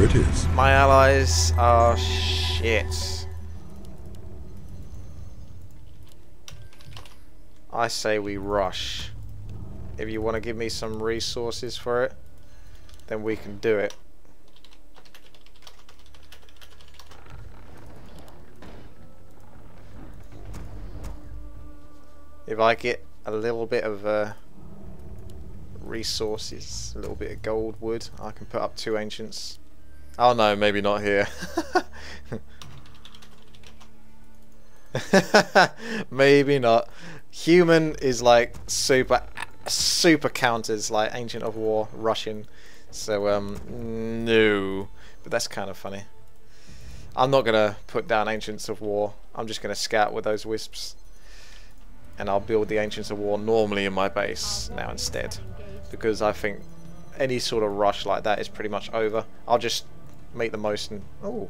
it is. My allies are shit. I say we rush. If you want to give me some resources for it, then we can do it. If I get a little bit of resources, a little bit of gold wood, I can put up 2 ancients. Oh no, maybe not here. Maybe not. Human is like super counters like Ancient of War, Russian. So no. But that's kind of funny. I'm not gonna put down Ancients of War. I'm just gonna scout with those wisps. And I'll build the Ancients of War normally in my base now instead. Because I think any sort of rush like that is pretty much over. I'll just make the most and... Oh,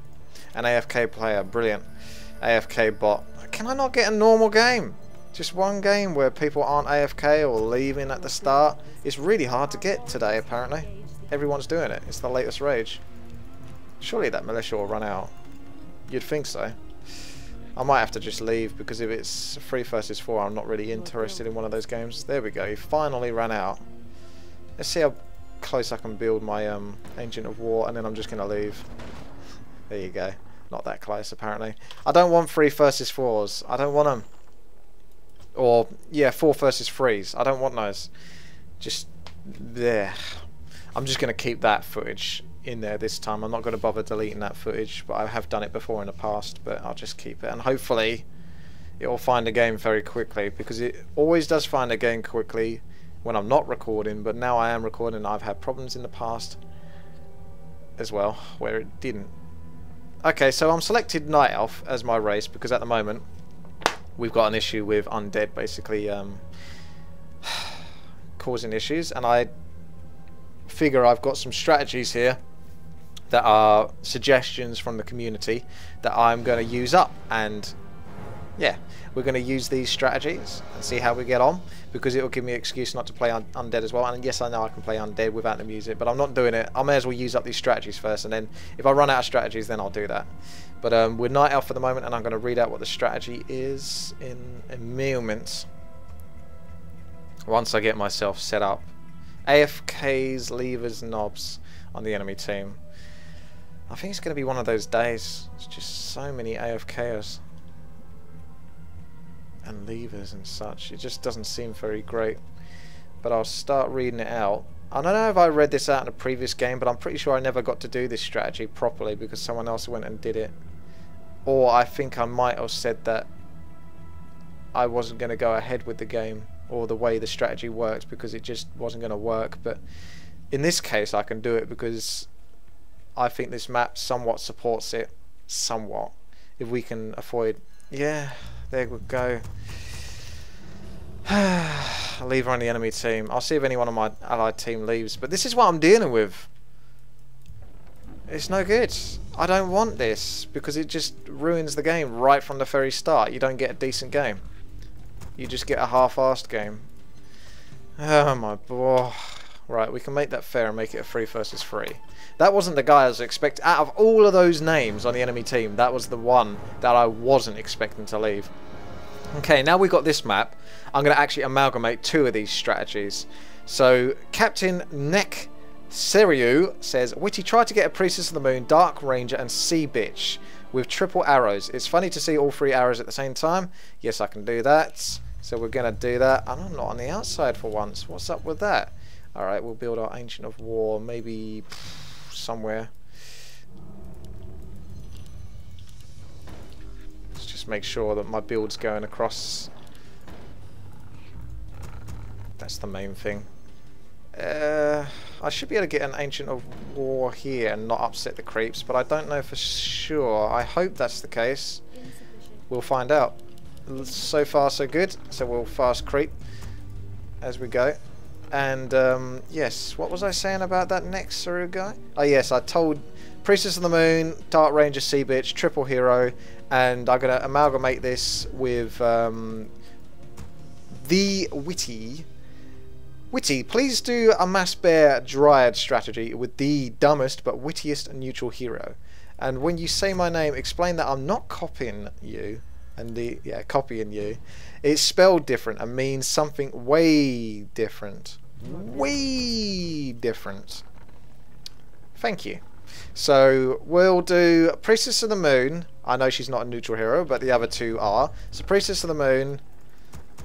an AFK player, brilliant. AFK bot. Can I not get a normal game? Just one game where people aren't AFK or leaving at the start? It's really hard to get today apparently. Everyone's doing it. It's the latest rage. Surely that militia will run out. You'd think so. I might have to just leave because if it's 3 versus 4 I'm not really interested in one of those games. There we go, he finally ran out. Let's see how close I can build my Ancient of War and then I'm just going to leave. There you go. Not that close apparently. I don't want 3 versus 4s. I don't want them. Or, yeah, 4 versus 3s. I don't want those. Just there. I'm just going to keep that footage in there this time. I'm not going to bother deleting that footage, but I have done it before in the past, but I'll just keep it and hopefully it will find a game very quickly because it always does find a game quickly when I'm not recording, but now I am recording. I've had problems in the past as well where it didn't. Okay, so I'm selected Night Elf as my race because at the moment we've got an issue with undead basically causing issues, and I figure I've got some strategies here that are suggestions from the community that I'm going to use up, and yeah, we're going to use these strategies and see how we get on because it will give me an excuse not to play undead as well. And yes, I know I can play undead without the music, but I'm not doing it. I may as well use up these strategies first, and then if I run out of strategies then I'll do that. But we're Night Elf for the moment, and I'm going to read out what the strategy is in a moment once I get myself set up. AFKs, levers, knobs on the enemy team. I think it's going to be one of those days. It's just so many AFKers and levers and such. It just doesn't seem very great. But I'll start reading it out. I don't know if I read this out in a previous game, but I'm pretty sure I never got to do this strategy properly because someone else went and did it. Or I think I might have said that I wasn't going to go ahead with the game or the way the strategy worked because it just wasn't going to work. But in this case I can do it because I think this map somewhat supports it. Somewhat. If we can avoid... Yeah, there we go. Lever on the enemy team. I'll see if anyone on my allied team leaves. But this is what I'm dealing with. It's no good. I don't want this because it just ruins the game right from the very start. You don't get a decent game. You just get a half-assed game. Oh my boy. Right, we can make that fair and make it a 3 versus 3. That wasn't the guy I was expecting. Out of all of those names on the enemy team, that was the one that I wasn't expecting to leave. Okay, now we've got this map. I'm going to actually amalgamate 2 of these strategies. So, Captain Nek Seriu says, Witty tried to get a Priestess of the Moon, Dark Ranger and Sea Bitch with triple arrows. It's funny to see all 3 arrows at the same time. Yes, I can do that. So we're going to do that. And I'm not on the outside for once. What's up with that? Alright, we'll build our Ancient of War maybe somewhere. Let's just make sure that my build's going across. That's the main thing. I should be able to get an Ancient of War here and not upset the creeps, but I don't know for sure. I hope that's the case. We'll find out. So far so good, so we'll fast creep as we go. And yes, what was I saying about that next Saru guy? Oh yes, I told Priestess of the Moon, Dark Ranger, Sea Bitch, triple hero, and I'm going to amalgamate this with the Witty Witty, please do a mass bear dryad strategy with the dumbest but wittiest neutral hero. And when you say my name, explain that I'm not copying you. And copying you. It's spelled different and means something way different. Way different. Thank you. So we'll do Priestess of the Moon. I know she's not a neutral hero, but the other two are. So Priestess of the Moon.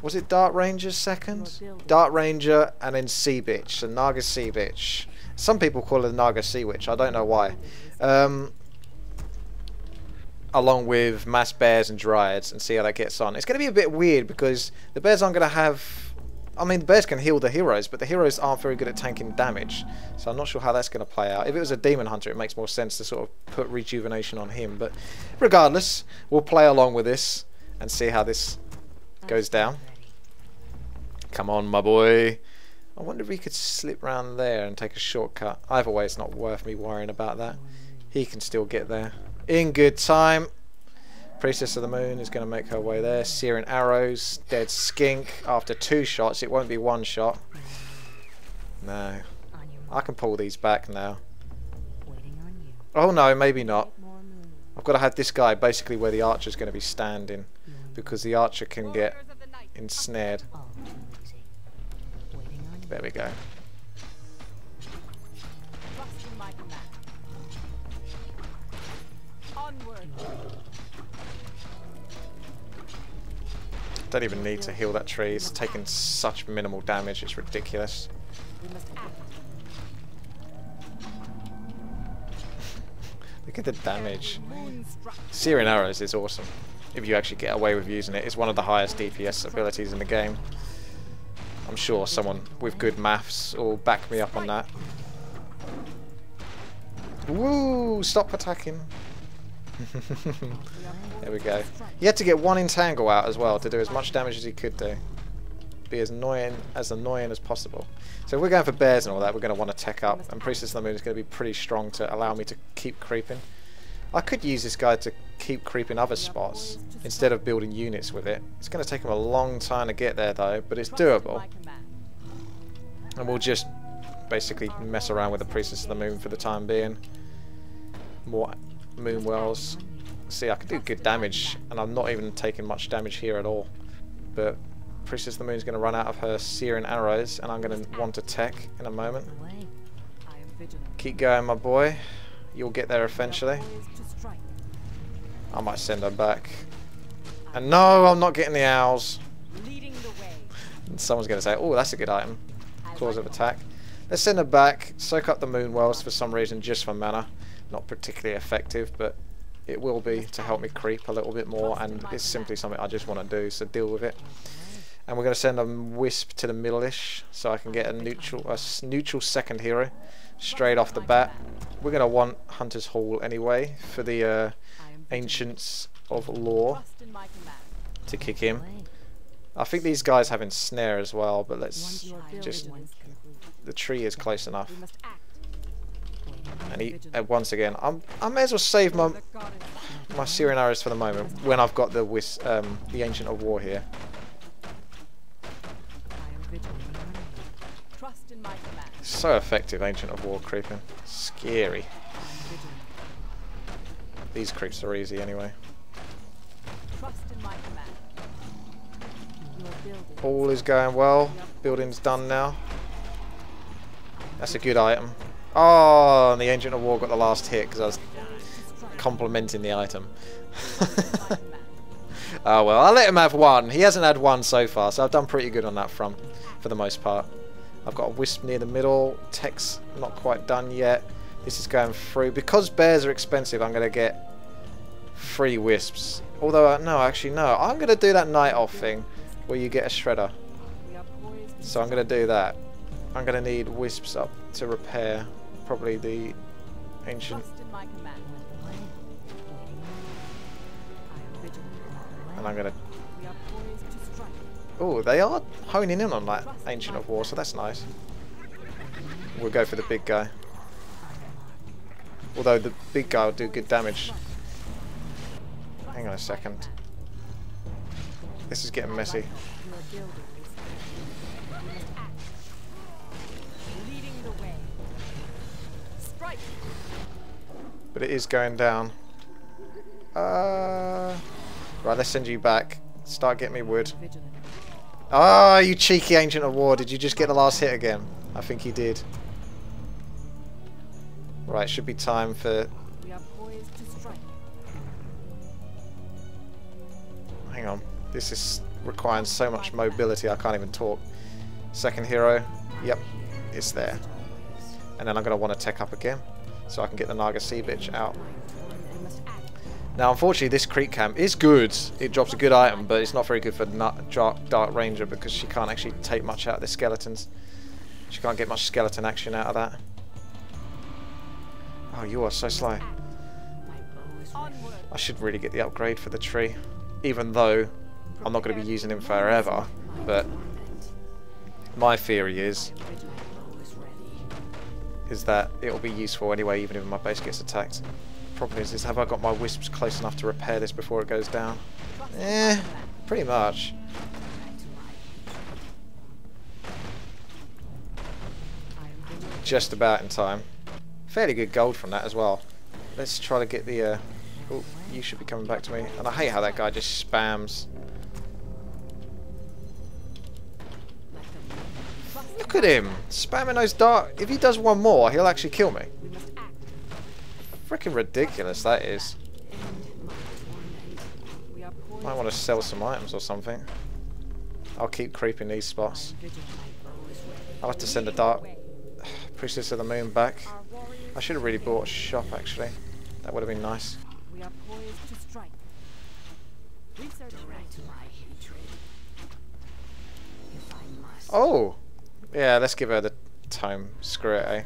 Was it Dart Ranger second? Dart Ranger and then Sea Bitch. So Naga Sea Bitch. Some people call her Naga Sea Witch. I don't know why. Along with mass bears and dryads, and see how that gets on. It's going to be a bit weird because the bears aren't going to have... I mean, the bears can heal the heroes, but the heroes aren't very good at tanking damage. So I'm not sure how that's going to play out. If it was a demon hunter, it makes more sense to sort of put rejuvenation on him. But regardless, we'll play along with this and see how this goes down. Come on, my boy. I wonder if he could slip round there and take a shortcut. Either way, it's not worth me worrying about that. He can still get there in good time. Priestess of the Moon is going to make her way there. Searing Arrows. Dead Skink after 2 shots. It won't be 1 shot. No. I can pull these back now. Oh no, maybe not. I've got to have this guy basically where the archer's going to be standing, because the archer can get ensnared. There we go. Don't even need to heal that tree. It's taking such minimal damage. It's ridiculous. Look at the damage. Searing Arrows is awesome. If you actually get away with using it, it's one of the highest DPS abilities in the game. I'm sure someone with good maths will back me up on that. Woo! Stop attacking. There we go. He had to get 1 entangle out as well to do as much damage as he could do. Be as annoying as possible. So if we're going for bears and all that, we're going to want to tech up. And Priestess of the Moon is going to be pretty strong to allow me to keep creeping. I could use this guy to keep creeping other spots instead of building units with it. It's going to take him a long time to get there though, but it's doable. And we'll just basically mess around with the Priestess of the Moon for the time being. More moon wells. See, I can do good damage, and I'm not even taking much damage here at all. But Priestess of the Moon is going to run out of her Searing Arrows, and I'm going to want to tech in a moment. Keep going, my boy. You'll get there eventually. I might send her back. And no, I'm not getting the owls. And someone's going to say, oh, that's a good item. Claws of attack. Let's send her back. Soak up the moon wells for some reason, just for mana. Not particularly effective, but it will be to help me creep a little bit more, and it's simply something I just want to do, so deal with it. And we're going to send a wisp to the middle-ish, so I can get a neutral second hero straight off the bat. We're going to want Hunter's Hall anyway for the Ancients of Lore to kick in. I think these guys have ensnare as well, but let's just... The tree is close enough. And he, once again, I may as well save my Searing Arrows for the moment when I've got the Ancient of War here. So effective, Ancient of War creeping. Scary. These creeps are easy anyway. All is going well. Building's done now. That's a good item. Oh, and the Ancient of War got the last hit because I was complimenting the item. Oh well, I'll let him have 1. He hasn't had 1 so far, so I've done pretty good on that front for the most part. I've got a wisp near the middle. Tech's not quite done yet. This is going through. Because bears are expensive, I'm going to get 3 wisps. Although, no, actually no. I'm going to do that night off thing where you get a shredder. So I'm going to do that. I'm going to need wisps up to repair probably the ancient. And I'm going to... Oh, they are honing in on that Ancient of War, so that's nice. We'll go for the big guy. Although the big guy will do good damage. Hang on a second. This is getting messy. but it is going down. Right, let's send you back. Start getting me wood. Ah, you cheeky Ancient of War. Did you just get the last hit again? I think you did. Right, should be time for... Hang on. This is requiring so much mobility I can't even talk. Second hero. Yep, it's there. And then I'm going to want to tech up again so I can get the Naga Sea bitch out. Now, unfortunately, this creep camp is good. It drops a good item, but it's not very good for Dark Ranger because she can't actually take much out of the skeletons. She can't get much skeleton action out of that. Oh, you are so slow. I should really get the upgrade for the tree, even though I'm not going to be using him forever. But my theory is that it'll be useful anyway, even if my base gets attacked. Problem is have I got my wisps close enough to repair this before it goes down? Pretty much. Just about in time. Fairly good gold from that as well. Let's try to get the... Oh, you should be coming back to me. And I hate how that guy just spams. Look at him! Spamming those dark... If he does one more, he'll actually kill me. Freaking ridiculous that is. Might want to sell some items or something. I'll keep creeping these spots. I'll have to send the Dark Priestess of the Moon back. I should have really bought a shop actually. That would have been nice. Oh! Yeah, let's give her the tome. Screw it, eh?